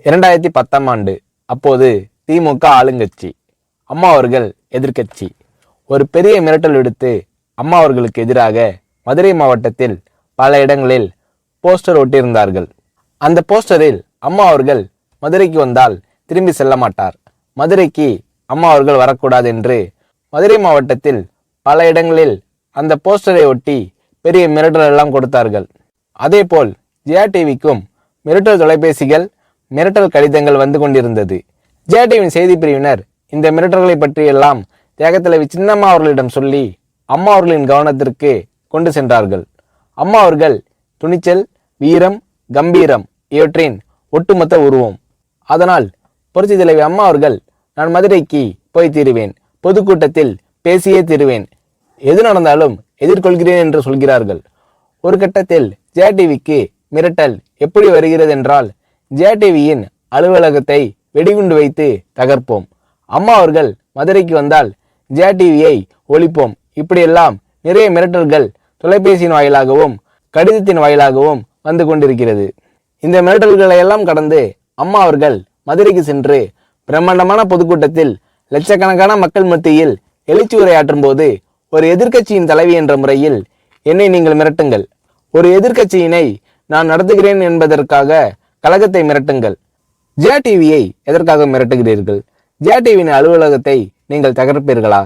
2010ஆம் ஆண்டு. அப்போது திமுக ஆளுங்கட்சி, அம்மா அவர்கள் எதிர்க்கட்சி. ஒரு பெரிய மிரட்டல் விடுத்து அம்மா அவர்களுக்கு எதிராக மதுரை மாவட்டத்தில் பல இடங்களில் போஸ்டர் ஒட்டியிருந்தார்கள். அந்த போஸ்டரில் அம்மா அவர்கள் மதுரைக்கு வந்தால் திரும்பி செல்ல மாட்டார், மதுரைக்கு அம்மா அவர்கள் வரக்கூடாது என்று மதுரை மாவட்டத்தில் பல இடங்களில் அந்த போஸ்டரை ஒட்டி பெரிய மிரட்டல் எல்லாம் கொடுத்தார்கள். அதேபோல் ஜெயா டிவிக்கும் மிரட்டல் தொலைபேசிகள், மிரட்டல் கடிதங்கள் வந்து கொண்டிருந்தது. ஜெயா டிவியின் செய்தி பிரிவினர் இந்த மிரட்டல்களை பற்றியெல்லாம் தியாகத்தலைவி சின்னம்மா அவர்களிடம் சொல்லி அம்மா அவர்களின் கவனத்திற்கு கொண்டு சென்றார்கள். அம்மா அவர்கள் துணிச்சல், வீரம், கம்பீரம் இவற்றின் ஒட்டுமொத்த உருவம். அதனால் புரட்சி தலைவி அம்மா அவர்கள், நான் மதுரைக்கு போய் தீருவேன், பொதுக்கூட்டத்தில் பேசியே தீருவேன், எது நடந்தாலும் எதிர்கொள்கிறேன் என்று சொல்கிறார்கள். ஒரு கட்டத்தில் ஜெயா டிவிக்கு மிரட்டல் எப்படி வருகிறது என்றால், ஜெயா டிவியின் அலுவலகத்தை வெடிகுண்டு வைத்து தகர்ப்போம், அம்மா அவர்கள் மதுரைக்கு வந்தால் ஜெயா டிவியை ஒழிப்போம், இப்படியெல்லாம் நிறைய மிரட்டல்கள் தொலைபேசியின் வாயிலாகவும் கடிதத்தின் வாயிலாகவும் வந்து கொண்டிருக்கிறது. இந்த மிரட்டல்களை எல்லாம் கடந்து அம்மா அவர்கள் மதுரைக்கு சென்று பிரம்மாண்டமான பொதுக்கூட்டத்தில் லட்சக்கணக்கான மக்கள் மத்தியில் எழுச்சி உரையாற்றும் போது, ஒரு எதிர்க்கட்சியின் தலைவி என்ற முறையில் என்னை நீங்கள் மிரட்டுங்கள், ஒரு எதிர்க்கட்சியினை நான் நடத்துகிறேன் என்பதற்காக கழகத்தை மிரட்டுங்கள், ஜெயா டிவியை எதற்காக மிரட்டுகிறீர்கள், ஜெயா டிவியின் அலுவலகத்தை நீங்கள் தகர்ப்பீர்களா,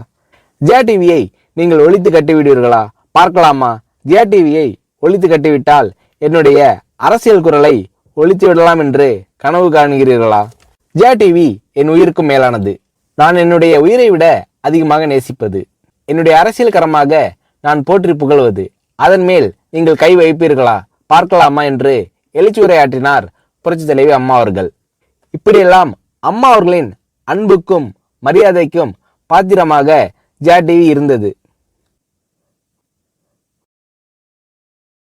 ஜெயா டிவியை நீங்கள் ஒழித்து கட்டிவிடுவீர்களா, பார்க்கலாமா, ஜெயா டிவியை ஒழித்து கட்டிவிட்டால் என்னுடைய அரசியல் குரலை ஒழித்து விடலாம் என்று கனவு காணுகிறீர்களா? ஜெயா டிவி என் உயிருக்கும் மேலானது, நான் என்னுடைய உயிரை விட அதிகமாக நேசிப்பது, என்னுடைய அரசியல் கரமாக நான் போற்றி புகழ்வது, அதன் மேல் நீங்கள் கை வைப்பீர்களா, பார்க்கலாமா என்று எழுச்சி உரையாற்றினார் புரட்சி தலைவி அம்மா அவர்கள். இப்படியெல்லாம் அம்மா அவர்களின் அன்புக்கும் மரியாதைக்கும் பாத்திரமாக ஜெயா டிவி இருந்தது.